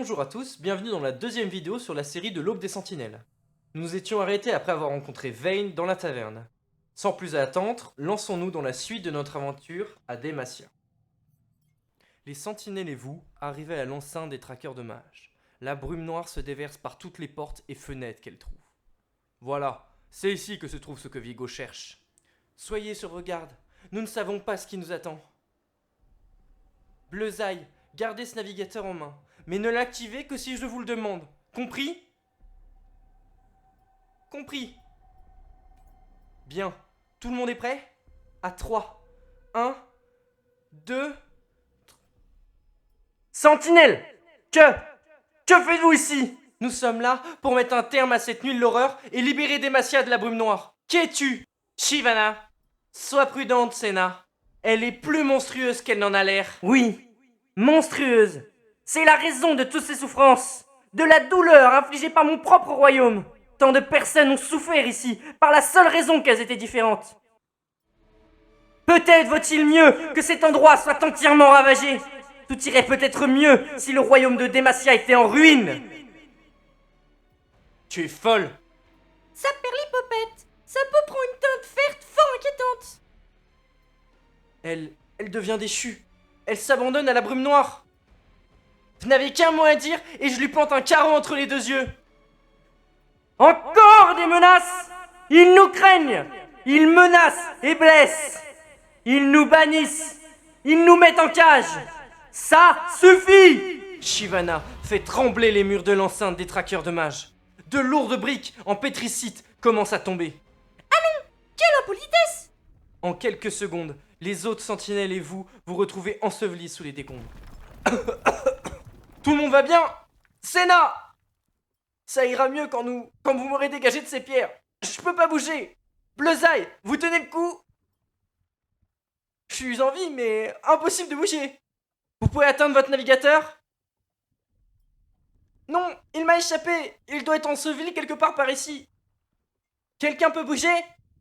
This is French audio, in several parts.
Bonjour à tous, bienvenue dans la deuxième vidéo sur la série de l'Aube des Sentinelles. Nous nous étions arrêtés après avoir rencontré Vayne dans la taverne. Sans plus attendre, lançons-nous dans la suite de notre aventure à Demacia. Les Sentinelles et vous arrivez à l'enceinte des traqueurs de mages. La brume noire se déverse par toutes les portes et fenêtres qu'elle trouve. Voilà, c'est ici que se trouve ce que Viego cherche. Soyez sur vos gardes, nous ne savons pas ce qui nous attend. Bleuzaï, gardez ce navigateur en main, mais ne l'activez que si je vous le demande. Compris ? Compris. Bien. Tout le monde est prêt ? À 3. 1, 2... Sentinelle ! Que faites-vous ici ? Nous sommes là pour mettre un terme à cette nuit de l'horreur et libérer Demacia de la brume noire. Qui es-tu ? Shivana. Sois prudente, Senna. Elle est plus monstrueuse qu'elle n'en a l'air. Oui, monstrueuse. C'est la raison de toutes ces souffrances, de la douleur infligée par mon propre royaume. Tant de personnes ont souffert ici, par la seule raison qu'elles étaient différentes. Peut-être vaut-il mieux que cet endroit soit entièrement ravagé. Tout irait peut-être mieux si le royaume de Demacia était en ruine. Tu es folle. Ça perd l'hypopète. Ça peut prendre une teinte verte fort inquiétante. Elle devient déchue. Elle s'abandonne à la brume noire. Vous n'avez qu'un mot à dire et je lui plante un carreau entre les deux yeux. Encore des menaces. Ils nous craignent. Ils menacent et blessent. Ils nous bannissent. Ils nous mettent en cage. Ça suffit. Shivana fait trembler les murs de l'enceinte des traqueurs de mages. De lourdes briques en pétricite commencent à tomber. Quelle impolitesse! En quelques secondes, les autres sentinelles et vous vous retrouvez ensevelis sous les décombres. Tout le monde va bien? Senna! Ça ira mieux quand vous m'aurez dégagé de ces pierres. Je peux pas bouger. Bleuzaï, vous tenez le coup? Je suis en vie, mais impossible de bouger. Vous pouvez atteindre votre navigateur? Non, il m'a échappé. Il doit être enseveli quelque part par ici. Quelqu'un peut bouger?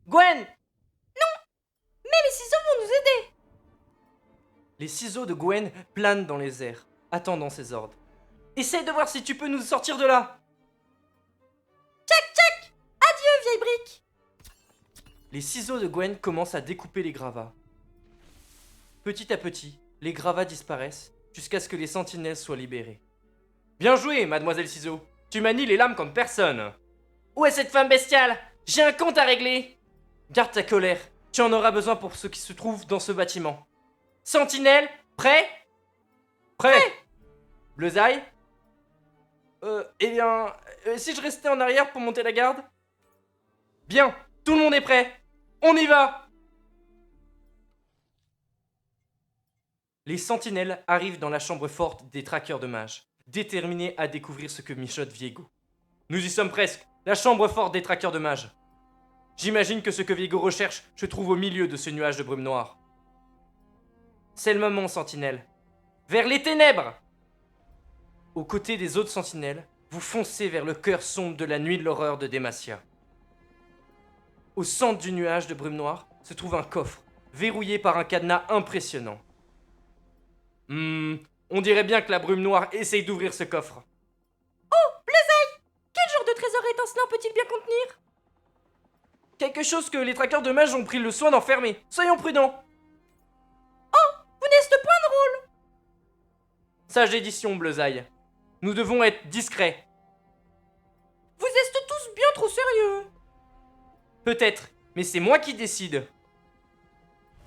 Gwen! Mais les ciseaux vont nous aider! Les ciseaux de Gwen planent dans les airs, attendant ses ordres. Essaye de voir si tu peux nous sortir de là. Tchac! Adieu, vieille brique! Les ciseaux de Gwen commencent à découper les gravats. Petit à petit, les gravats disparaissent jusqu'à ce que les sentinelles soient libérées. Bien joué, mademoiselle Ciseaux. Tu manies les lames comme personne. Où est cette femme bestiale? J'ai un compte à régler. Garde ta colère. Tu en auras besoin pour ce qui se trouve dans ce bâtiment. Sentinelle, prêt? Prêt. Bleuzaï? Si je restais en arrière pour monter la garde? Bien, tout le monde est prêt. On y va! Les sentinelles arrivent dans la chambre forte des traqueurs de mages, déterminés à découvrir ce que mijote Viego. Nous y sommes presque, la chambre forte des traqueurs de mages. J'imagine que ce que Viego recherche se trouve au milieu de ce nuage de brume noire. C'est le moment, sentinelle. Vers les ténèbres! Aux côtés des autres sentinelles, vous foncez vers le cœur sombre de la nuit de l'horreur de Demacia. Au centre du nuage de brume noire se trouve un coffre, verrouillé par un cadenas impressionnant. On dirait bien que la brume noire essaye d'ouvrir ce coffre. Oh, Bleuzaï! Quel genre de trésor étincelant peut-il bien contenir? Quelque chose que les traqueurs de mages ont pris le soin d'enfermer. Soyons prudents. Vous n'êtes point drôle! Sage édition, Bleuzaï. Nous devons être discrets. Vous êtes tous bien trop sérieux! Peut-être, mais c'est moi qui décide.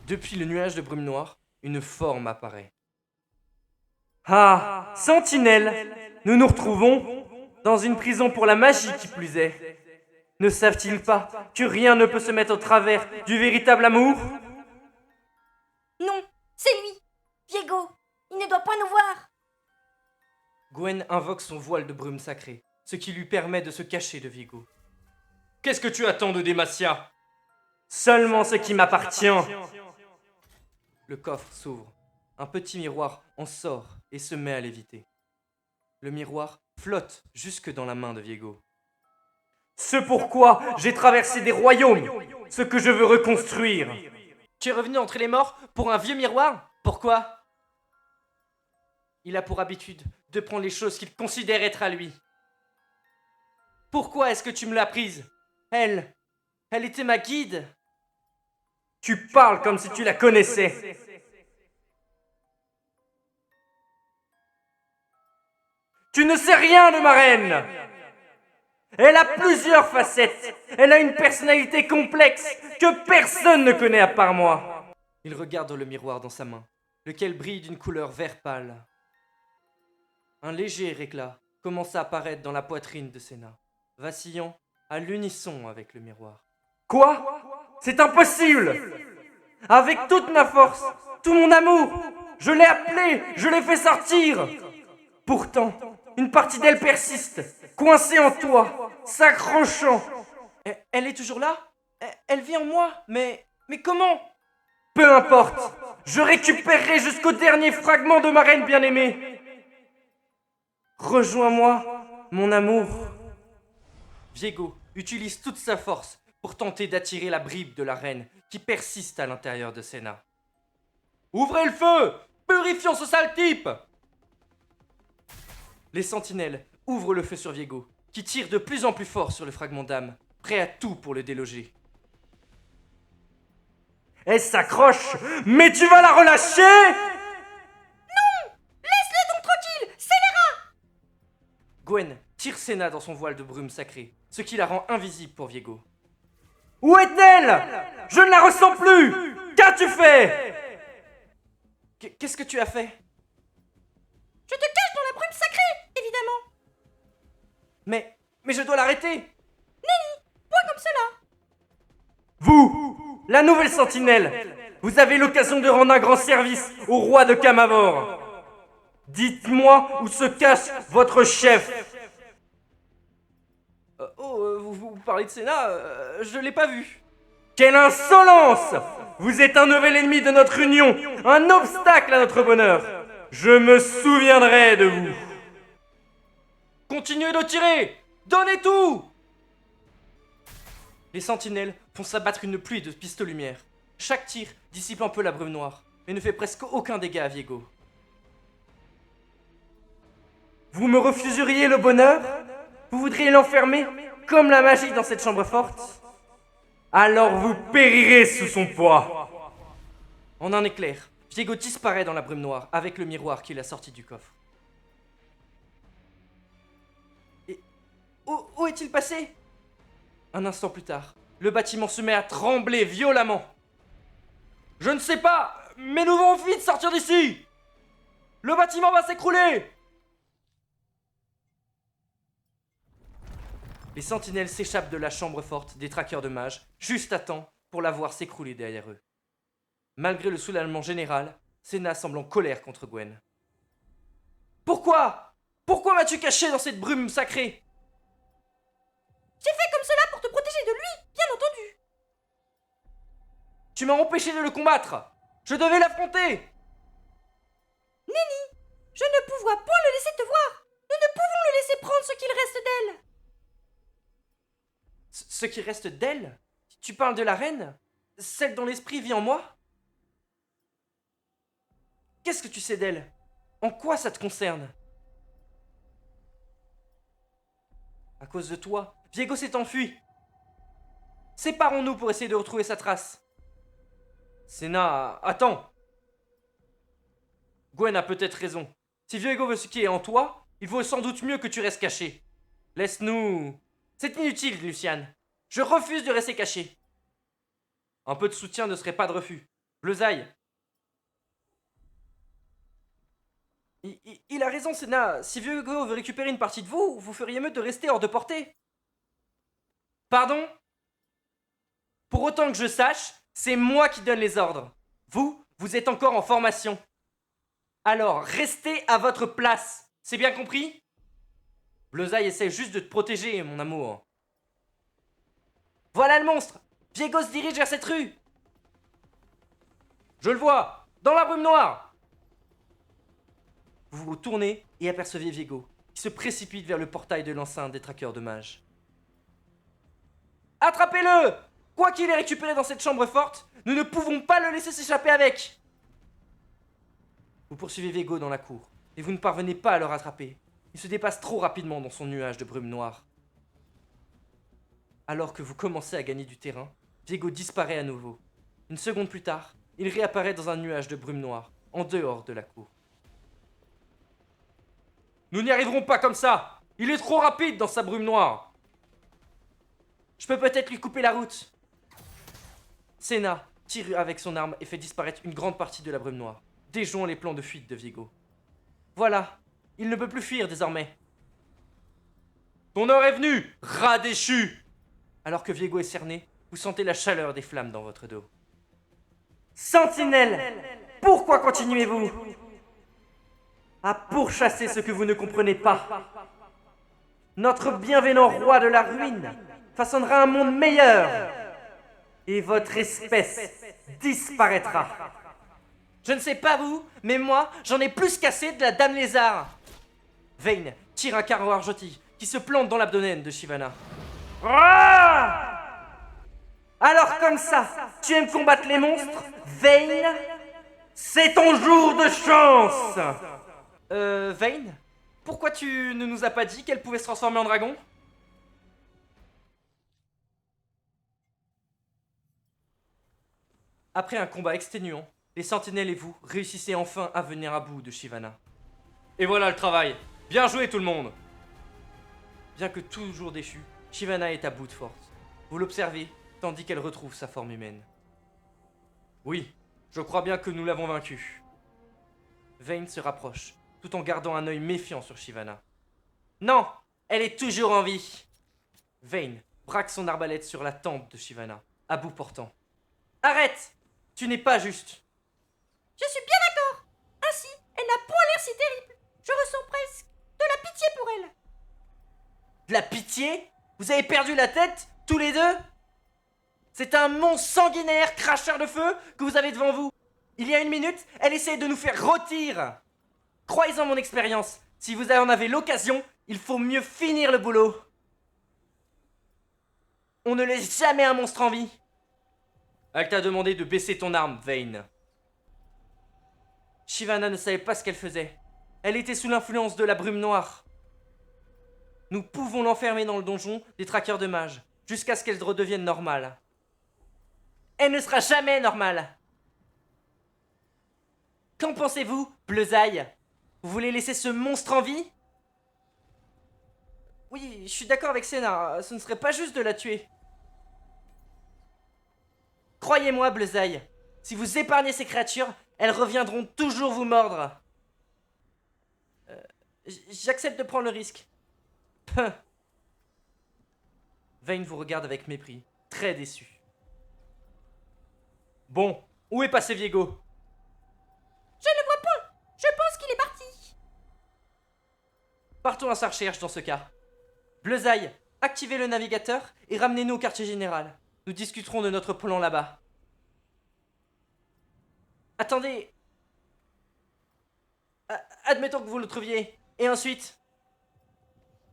Depuis le nuage de brume noire, une forme apparaît. Ah, sentinelle, nous nous retrouvons dans une prison pour la magie qui plus est. Ne savent-ils pas que rien ne peut se mettre au travers du véritable amour? Non, c'est lui! Viego, il ne doit point nous voir! Gwen invoque son voile de brume sacrée, ce qui lui permet de se cacher de Viego. Qu'est-ce que tu attends de Demacia? Seulement ce qui m'appartient. Le coffre s'ouvre. Un petit miroir en sort et se met à léviter. Le miroir flotte jusque dans la main de Viego. Ce pourquoi j'ai traversé des royaumes, ce que je veux reconstruire. Tu es revenu entre les morts pour un vieux miroir? Pourquoi? Il a pour habitude de prendre les choses qu'il considère être à lui. Pourquoi est-ce que tu me l'as prise? Elle était ma guide. Tu parles comme si tu la connaissais. Tu ne sais rien de ma reine. Elle a plusieurs facettes. Elle a une personnalité complexe que personne ne connaît à part moi. Il regarde le miroir dans sa main, lequel brille d'une couleur vert pâle. Un léger éclat commence à apparaître dans la poitrine de Senna, vacillant à l'unisson avec le miroir. Quoi? C'est impossible! Avec toute ma force, tout mon amour, je l'ai appelée, je l'ai fait sortir! Pourtant, une partie d'elle persiste, coincée en toi, s'accrochant. Elle est toujours là? Elle vit en moi? Mais comment? Peu importe, je récupérerai jusqu'au dernier fragment de ma reine bien-aimée. Rejoins-moi, mon amour. Viego utilise toute sa force pour tenter d'attirer la bribe de la reine qui persiste à l'intérieur de Senna. Ouvrez le feu! Purifions ce sale type! Les sentinelles ouvrent le feu sur Viego, qui tire de plus en plus fort sur le fragment d'âme, prêt à tout pour le déloger. Elle s'accroche, mais tu vas la relâcher? Laisse-le donc tranquille! Scélérat! Gwen tire Senna dans son voile de brume sacrée, ce qui la rend invisible pour Viego. Où est-elle? Je ne la ressens plus! Qu'as-tu fait? Qu'est-ce que tu as fait? Je te cache dans la brume sacrée, évidemment! Mais je dois l'arrêter! Point comme cela! Vous, la nouvelle sentinelle, vous avez l'occasion de rendre un grand service au roi de Camavor. Dites-moi où se cache votre chef. Vous parlez de Senna, je l'ai pas vu. Quelle insolence! Vous êtes un nouvel ennemi de notre union, un obstacle à notre bonheur. Je me souviendrai de vous. Continuez de tirer! Donnez tout! Les sentinelles font s'abattre une pluie de pistes-lumière. Chaque tir dissipe un peu la brume noire, mais ne fait presque aucun dégât à Viego. Vous me refuseriez le bonheur? Vous voudriez l'enfermer, comme la magie dans cette chambre forte? Alors vous périrez sous son poids. En un éclair, Viego disparaît dans la brume noire avec le miroir qu'il a sorti du coffre. Et où est-il passé? Un instant plus tard, le bâtiment se met à trembler violemment. Je ne sais pas, mais nous devons vite sortir d'ici! Le bâtiment va s'écrouler! Les sentinelles s'échappent de la chambre forte des traqueurs de mages, juste à temps pour la voir s'écrouler derrière eux. Malgré le soulèvement général, Senna semble en colère contre Gwen. Pourquoi? Pourquoi m'as-tu caché dans cette brume sacrée? J'ai fait comme cela pour te protéger de lui, bien entendu! Tu m'as empêché de le combattre! Je devais l'affronter! Je ne pouvais point le laisser te voir! Nous ne pouvons le laisser prendre ce qu'il reste d'elle! Ce qui reste d'elle? Tu parles de la reine? Celle dont l'esprit vit en moi? Qu'est-ce que tu sais d'elle? En quoi ça te concerne? À cause de toi, Viego s'est enfui. Séparons-nous pour essayer de retrouver sa trace. Senna, attends. Gwen a peut-être raison. Si Viego veut ce qui est en toi, il vaut sans doute mieux que tu restes caché. Laisse-nous... C'est inutile, Luciane. Je refuse de rester caché. Un peu de soutien ne serait pas de refus. Bleusaille. Il a raison, Senna. Si Viego veut récupérer une partie de vous, vous feriez mieux de rester hors de portée. Pardon? Pour autant que je sache, c'est moi qui donne les ordres. Vous êtes encore en formation. Alors, restez à votre place. C'est bien compris? Bleusaille essaie juste de te protéger, mon amour. Voilà le monstre! Viego se dirige vers cette rue. Je le vois, dans la brume noire. Vous vous tournez et apercevez Viego, qui se précipite vers le portail de l'enceinte des traqueurs de mages. Attrapez-le! Quoi qu'il ait récupéré dans cette chambre forte, nous ne pouvons pas le laisser s'échapper avec. Vous poursuivez Viego dans la cour, et vous ne parvenez pas à le rattraper. Il se dépasse trop rapidement dans son nuage de brume noire. Alors que vous commencez à gagner du terrain, Viego disparaît à nouveau. Une seconde plus tard, il réapparaît dans un nuage de brume noire, en dehors de la cour. Nous n'y arriverons pas comme ça! Il est trop rapide dans sa brume noire! Je peux peut-être lui couper la route. Senna tire avec son arme et fait disparaître une grande partie de la brume noire, déjouant les plans de fuite de Viego. Voilà, il ne peut plus fuir désormais. Ton heure est venue, rat déchu! Alors que Viego est cerné, vous sentez la chaleur des flammes dans votre dos. Sentinelles, pourquoi continuez-vous à pourchasser ce que vous ne comprenez pas? Notre bienveillant roi de la ruine façonnera un monde meilleur et votre espèce disparaîtra. Je ne sais pas vous, mais moi, j'en ai plus qu'assez de la Dame Lézard. Vayne tire un carreau argenté qui se plante dans l'abdomen de Shyvana. Alors comme ça, tu aimes combattre les monstres, Vayne? C'est ton jour de chance! Vayne, pourquoi tu ne nous as pas dit qu'elle pouvait se transformer en dragon? Après un combat exténuant, les sentinelles et vous réussissez enfin à venir à bout de Shyvana. Et voilà le travail! Bien joué tout le monde! Bien que toujours déchue, Shyvana est à bout de force. Vous l'observez, tandis qu'elle retrouve sa forme humaine. Oui, je crois bien que nous l'avons vaincue. Vayne se rapproche, tout en gardant un œil méfiant sur Shyvana. Non, elle est toujours en vie! Vayne braque son arbalète sur la tempe de Shyvana, à bout portant. Arrête! Tu n'es pas juste! Je suis bien d'accord. Ainsi, elle n'a point l'air si terrible. Je ressens presque de la pitié pour elle. De la pitié? Vous avez perdu la tête, tous les deux? C'est un monstre sanguinaire, cracheur de feu, que vous avez devant vous. Il y a une minute, elle essayait de nous faire rôtir. Croyez en mon expérience, si vous en avez l'occasion, il faut mieux finir le boulot. On ne laisse jamais un monstre en vie. Elle t'a demandé de baisser ton arme, Vayne. Shyvana ne savait pas ce qu'elle faisait. Elle était sous l'influence de la brume noire. Nous pouvons l'enfermer dans le donjon des traqueurs de mages, jusqu'à ce qu'elle redevienne normale. Elle ne sera jamais normale. Qu'en pensez-vous, Bleuzaï? Vous voulez laisser ce monstre en vie? Oui, je suis d'accord avec Senna, ce ne serait pas juste de la tuer. Croyez-moi, Bleuzaï, si vous épargnez ces créatures, elles reviendront toujours vous mordre. J'accepte de prendre le risque. Vayne vous regarde avec mépris, très déçu. Bon, où est passé Viego? Je ne le vois point. Je pense qu'il est parti. Partons à sa recherche dans ce cas. Bleuzaï, activez le navigateur et ramenez-nous au quartier général. Nous discuterons de notre plan là-bas. Attendez. Admettons que vous le trouviez. Et ensuite?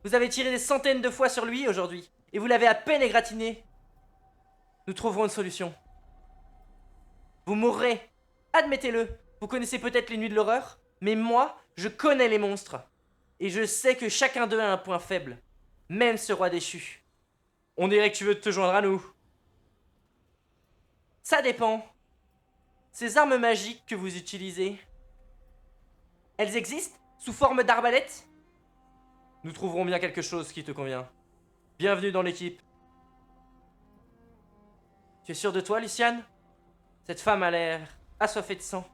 Vous avez tiré des centaines de fois sur lui aujourd'hui, et vous l'avez à peine égratigné. Nous trouverons une solution. Vous mourrez. Admettez-le. Vous connaissez peut-être les nuits de l'horreur, mais moi, je connais les monstres. Et je sais que chacun d'eux a un point faible. Même ce roi déchu. On dirait que tu veux te joindre à nous. Ça dépend. Ces armes magiques que vous utilisez, elles existent sous forme d'arbalète? Nous trouverons bien quelque chose qui te convient. Bienvenue dans l'équipe. Tu es sûr de toi, Luciane? Cette femme a l'air assoiffée de sang.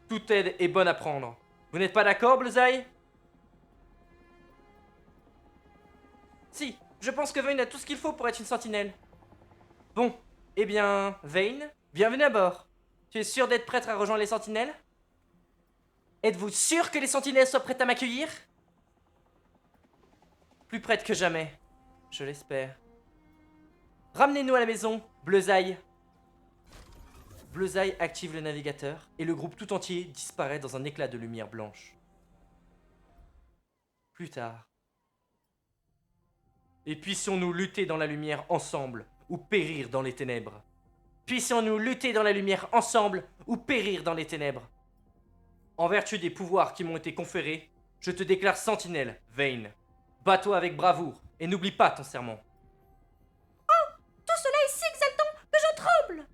Toute aide est bonne à prendre. Vous n'êtes pas d'accord, Bleuzaï? Si, je pense que Vayne a tout ce qu'il faut pour être une sentinelle. Bon, eh bien, Vayne, bienvenue à bord. Tu es sûr d'être prête à rejoindre les sentinelles? Êtes-vous sûr que les sentinelles soient prêtes à m'accueillir? Plus prête que jamais, je l'espère. Ramenez-nous à la maison, Bleuzaï. Bleuzaï active le navigateur et le groupe tout entier disparaît dans un éclat de lumière blanche. Plus tard. Et puissions-nous lutter dans la lumière ensemble ou périr dans les ténèbres. Puissions-nous lutter dans la lumière ensemble ou périr dans les ténèbres. En vertu des pouvoirs qui m'ont été conférés, je te déclare sentinelle, Vayne. Bats-toi avec bravoure et n'oublie pas ton serment. Tout cela est si exaltant que j'en tremble.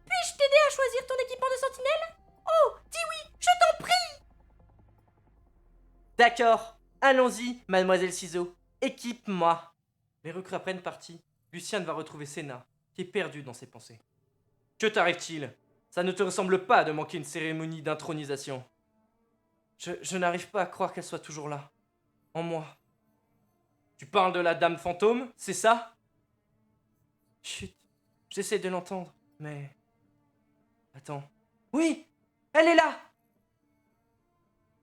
Puis-je t'aider à choisir ton équipement de sentinelle? Oh, dis oui, je t'en prie. D'accord, allons-y, mademoiselle Ciseaux. Équipe-moi. Les recrues prennent parti. Luciane va retrouver Senna, qui est perdue dans ses pensées. Que t'arrive-t-il? Ça ne te ressemble pas de manquer une cérémonie d'intronisation. Je n'arrive pas à croire qu'elle soit toujours là. En moi. Tu parles de la dame fantôme, c'est ça? Chut, j'essaie de l'entendre, mais... Attends. Oui, elle est là!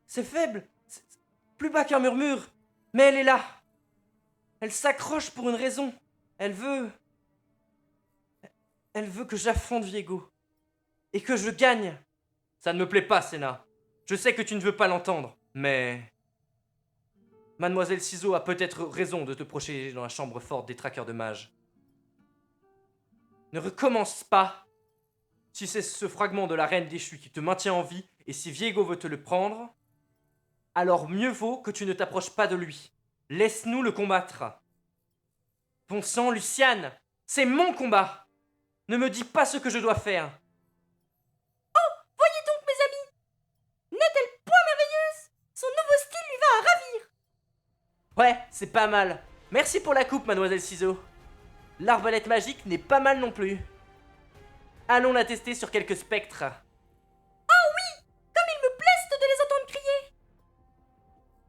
C'est faible, c'est plus bas qu'un murmure, mais elle est là. Elle s'accroche pour une raison. Elle veut que j'affronte Viego. Et que je gagne. Ça ne me plaît pas, Senna. Je sais que tu ne veux pas l'entendre, mais... Mademoiselle Ciseaux a peut-être raison de te projeter dans la chambre forte des traqueurs de mages. Ne recommence pas. Si c'est ce fragment de la reine déchue qui te maintient en vie, et si Viego veut te le prendre, alors mieux vaut que tu ne t'approches pas de lui. Laisse-nous le combattre. Bon sang, Luciane, c'est mon combat. Ne me dis pas ce que je dois faire. Voyez donc, mes amis. N'est-elle point merveilleuse? Son nouveau style lui va à ravir. Ouais, c'est pas mal. Merci pour la coupe, mademoiselle Ciseaux. L'arbalète magique n'est pas mal non plus. Allons la tester sur quelques spectres. Comme il me blesse de les entendre crier.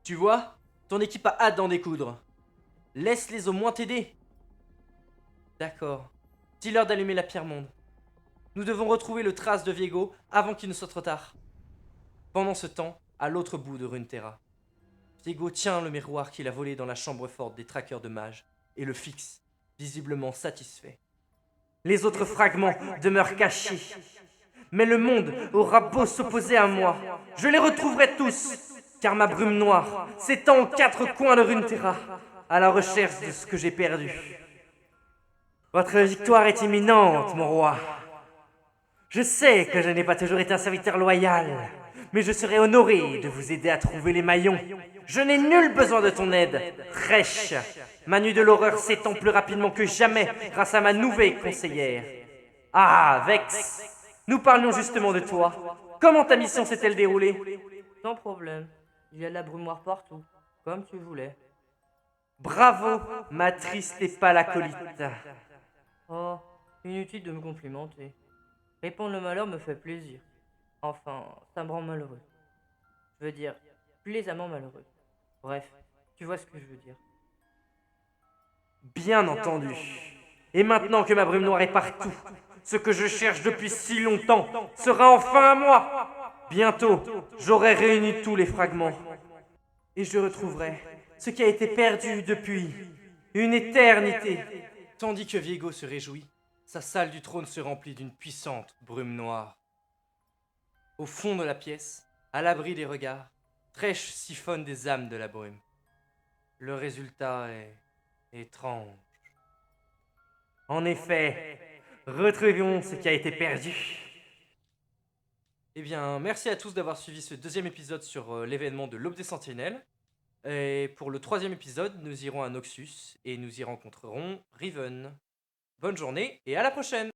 Tu vois, ton équipe a hâte d'en découdre. Laisse-les au moins t'aider. D'accord. Dis-leur d'allumer la pierre monde. Nous devons retrouver le trace de Viego avant qu'il ne soit trop tard. Pendant ce temps, à l'autre bout de Runeterra, Viego tient le miroir qu'il a volé dans la chambre forte des traqueurs de mages et le fixe, visiblement satisfait. Les autres fragments demeurent cachés. Mais le monde aura beau s'opposer à moi, je les retrouverai tous, car ma brume noire s'étend aux quatre coins de Runeterra, à la recherche de ce que j'ai perdu. Votre victoire est imminente, mon roi. Je sais que je n'ai pas toujours été un serviteur loyal, mais je serai honoré de vous aider à trouver les maillons. Je n'ai nul besoin de ton aide, Rèche. Ma nuit de l'horreur s'étend plus rapidement que jamais grâce à ma nouvelle conseillère. Ah, Vex, nous parlions justement de toi. Comment ta mission s'est-elle déroulée? Sans problème. Il y a de la brumoire partout, comme tu voulais. Bravo, ma triste et pâle acolyte. Oh, inutile de me complimenter. Répandre le malheur me fait plaisir. Enfin, ça me rend malheureux. Je veux dire, plaisamment malheureux. Bref, tu vois ce que je veux dire. Bien entendu. Et maintenant que ma brume noire est partout, ce que je cherche depuis si longtemps sera enfin à moi. Bientôt, j'aurai réuni tous les fragments. Et je retrouverai ce qui a été perdu depuis une éternité. Tandis que Viego se réjouit, sa salle du trône se remplit d'une puissante brume noire. Au fond de la pièce, à l'abri des regards, Thresh siphonne des âmes de la brume. Le résultat est étrange. En effet, retrouvons ce qui a été perdu. Eh bien, merci à tous d'avoir suivi ce deuxième épisode sur l'événement de l'Aube des Sentinelles. Et pour le troisième épisode, nous irons à Noxus et nous y rencontrerons Riven. Bonne journée et à la prochaine!